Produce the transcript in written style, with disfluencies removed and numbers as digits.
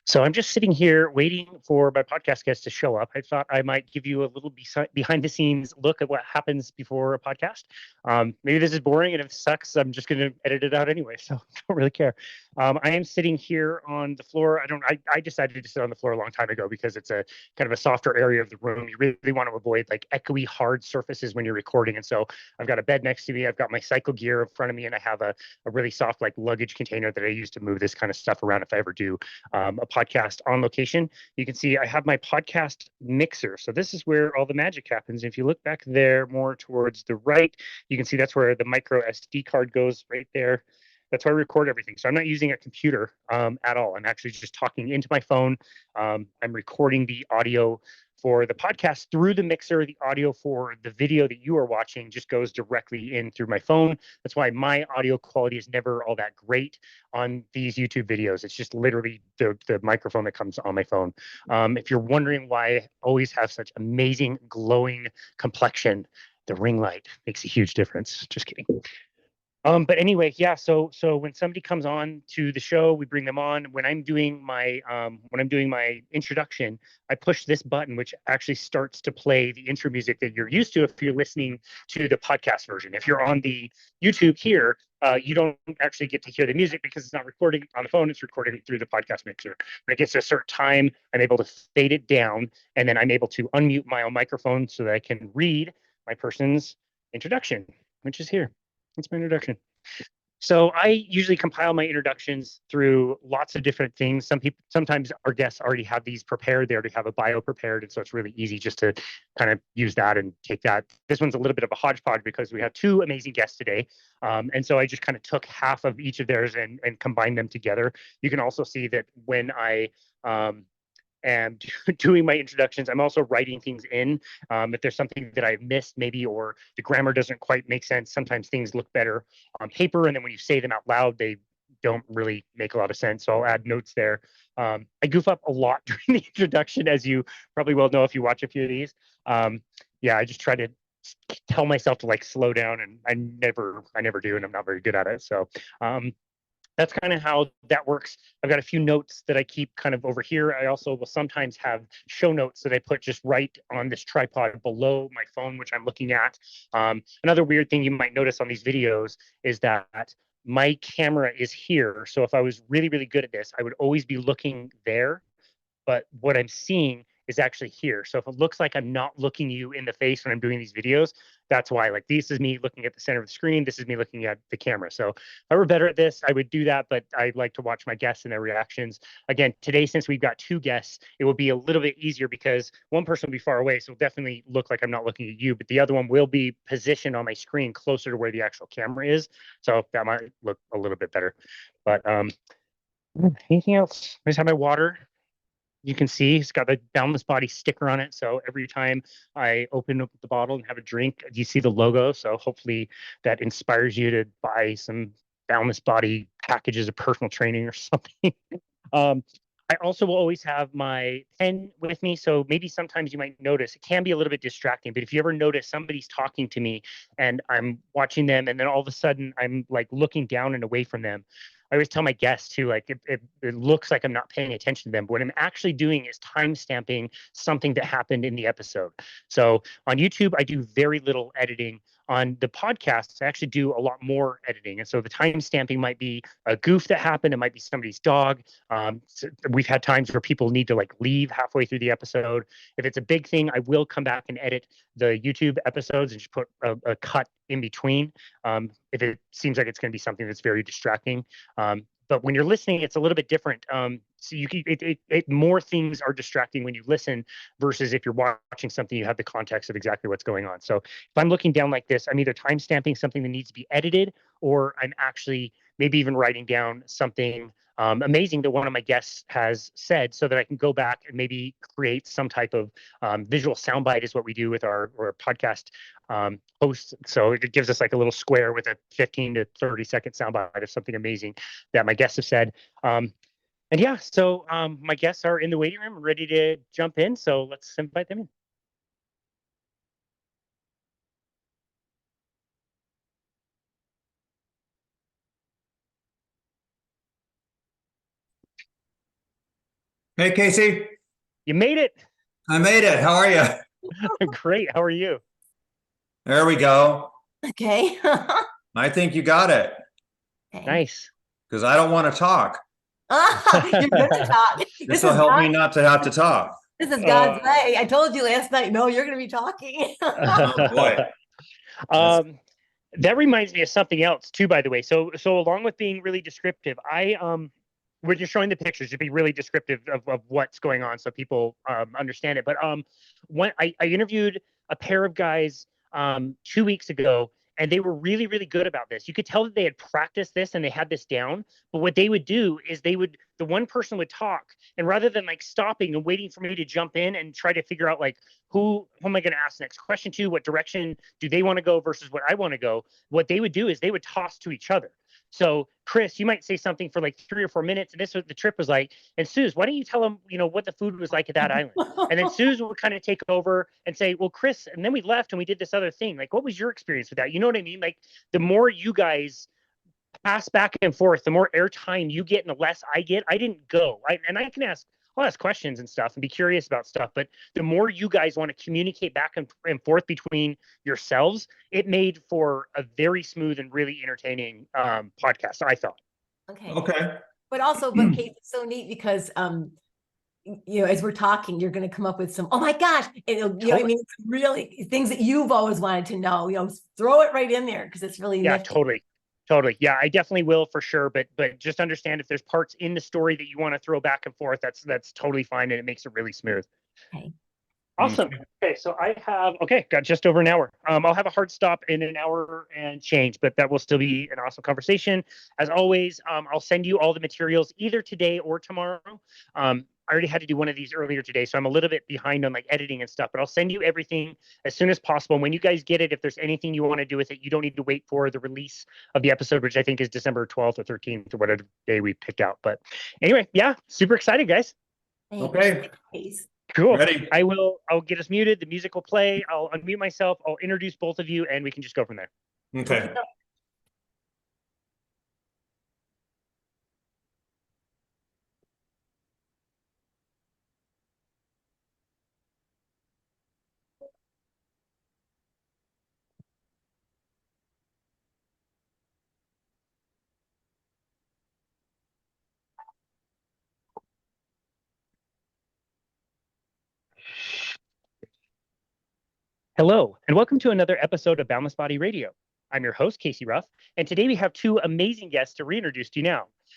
So I'm just sitting here waiting for my podcast guest to show up. I thought I might give you a little behind the scenes look at what happens before a podcast. Maybe this is boring, and if it sucks, I'm just going to edit it out anyway. So I don't really care. I am sitting here on the floor. I decided to sit on the floor a long time ago because it's a kind of a softer area of the room. You really want to avoid like echoey hard surfaces when you're recording. And so I've got a bed next to me. I've got my cycle gear in front of me, and I have a really soft like luggage container that I use to move this kind of stuff around if I ever do a podcast on location. You can see I have my podcast mixer. So this is where all the magic happens. If you look back there more towards the right, you can see that's where the micro SD card goes right there. That's where I record everything. So I'm not using a computer at all. I'm actually just talking into my phone. I'm recording the audio for the podcast through the mixer. The audio for the video that you are watching just goes directly in through my phone. That's why my audio quality is never all that great on these YouTube videos. It's just literally the microphone that comes on my phone. If you're wondering why I always have such amazing glowing complexion, the ring light makes a huge difference. Just kidding. But anyway, yeah. So when somebody comes on to the show, we bring them on. When I'm doing my introduction, I push this button, which actually starts to play the intro music that you're used to if you're listening to the podcast version. If you're on the YouTube here, you don't actually get to hear the music because it's not recording on the phone; it's recording through the podcast mixer. When it gets to a certain time, I'm able to fade it down, and then I'm able to unmute my own microphone so that I can read my person's introduction, which is here. That's my introduction. So I usually compile my introductions through lots of different things. Sometimes our guests already have these prepared. They already have a bio prepared, and so it's really easy just to kind of use that and take that. This one's a little bit of a hodgepodge because we have two amazing guests today, and so I just kind of took half of each of theirs and combined them together. You can also see that when I and doing my introductions, I'm also writing things in. If there's something that I've missed, maybe, or the grammar doesn't quite make sense, sometimes things look better on paper. And then when you say them out loud, they don't really make a lot of sense. So I'll add notes there. I goof up a lot during the introduction, as you probably well know if you watch a few of these. Yeah, I just try to tell myself to like slow down, and I never do, and I'm not very good at it. So that's kind of how that works. I've got a few notes that I keep kind of over here. I also will sometimes have show notes that I put just right on this tripod below my phone, which I'm looking at. Another weird thing you might notice on these videos is that my camera is here. So if I was really, really good at this, I would always be looking there, but what I'm seeing is actually here. So if it looks like I'm not looking you in the face when I'm doing these videos, that's why. Like this is me looking at the center of the screen. This is me looking at the camera. So if I were better at this, I would do that, but I like to watch my guests and their reactions. Again, today, since we've got two guests, it will be a little bit easier because one person will be far away, so it'll definitely look like I'm not looking at you, but the other one will be positioned on my screen closer to where the actual camera is. So that might look a little bit better. But anything else? I just have my water. You can see it's got the Boundless Body sticker on it. So every time I open up the bottle and have a drink, you see the logo. So hopefully that inspires you to buy some Boundless Body packages of personal training or something. um, I also will always have my pen with me. So maybe sometimes you might notice it can be a little bit distracting, but if you ever notice somebody's talking to me and I'm watching them and then all of a sudden I'm like looking down and away from them, I always tell my guests too, like it looks like I'm not paying attention to them, but what I'm actually doing is time stamping something that happened in the episode. So on YouTube, I do very little editing. On the podcasts, I actually do a lot more editing. And so the time stamping might be a goof that happened. It might be somebody's dog. So we've had times where people need to like leave halfway through the episode. If it's a big thing, I will come back and edit the YouTube episodes and just put a cut in between if it seems like it's going to be something that's very distracting. But when you're listening, it's a little bit different. So you can, more things are distracting when you listen versus if you're watching something, you have the context of exactly what's going on. So if I'm looking down like this, I'm either time stamping something that needs to be edited, or I'm actually maybe even writing down something amazing that one of my guests has said so that I can go back and maybe create some type of visual soundbite is what we do with our podcast hosts. So it gives us like a little square with a 15 to 30-second soundbite of something amazing that my guests have said. And yeah, so my guests are in the waiting room ready to jump in. So let's invite them in. Hey, Casey, You made it. I made it. How are you? Great. How are you? There we go. Okay. I think you got it Okay. Nice. because I don't want to talk. You're gonna talk. This will help me not to have to talk. This is Uh, God's way. I told you last night. No, you're gonna be talking. Oh boy. um, that reminds me of something else too, by the way. So along with being really descriptive, we're just showing the pictures to be really descriptive of what's going on so people understand it. But when I interviewed a pair of guys 2 weeks ago, and they were really, really good about this. You could tell that they had practiced this and they had this down. But what they would do is the one person would talk, and rather than like stopping and waiting for me to jump in and try to figure out like who am I going to ask the next question to, what direction do they want to go versus what I want to go, what they would do is they would toss to each other. So, Chris, you might say something for like 3 or 4 minutes, and this was the trip was like, and Suze, why don't you tell them, what the food was like at that island? And then Suze would kind of take over and say, well, Chris, and then we left and we did this other thing. Like, what was your experience with that? You know what I mean? Like, the more you guys pass back and forth, the more airtime you get and the less I get. I didn't go. And I'll ask questions and stuff and be curious about stuff. But the more you guys want to communicate back and forth between yourselves, it made for a very smooth and really entertaining podcast, I thought. Okay. Okay. But Kate, it's so neat because as we're talking, you're gonna come up with some, oh my gosh, I mean, it's really things that you've always wanted to know, throw it right in there because it's really nifty. Totally. Yeah, I definitely will for sure. But just understand if there's parts in the story that you want to throw back and forth, that's totally fine, and it makes it really smooth. Okay. Awesome. Okay, so got just over an hour. I'll have a hard stop in an hour and change, but that will still be an awesome conversation. As always, I'll send you all the materials either today or tomorrow. I already had to do one of these earlier today, so I'm a little bit behind on like editing and stuff, but I'll send you everything as soon as possible. And when you guys get it, if there's anything you want to do with it, you don't need to wait for the release of the episode, which I think is December 12th or 13th or whatever day we picked out. But anyway, yeah, super excited, guys. Okay. Thanks. Cool. Ready? I'll get us muted. The music will play. I'll unmute myself. I'll introduce both of you and we can just go from there. Okay. Hello, and welcome to another episode of Boundless Body Radio. I'm your host, Casey Ruff, and today we have two amazing guests to reintroduce to you now.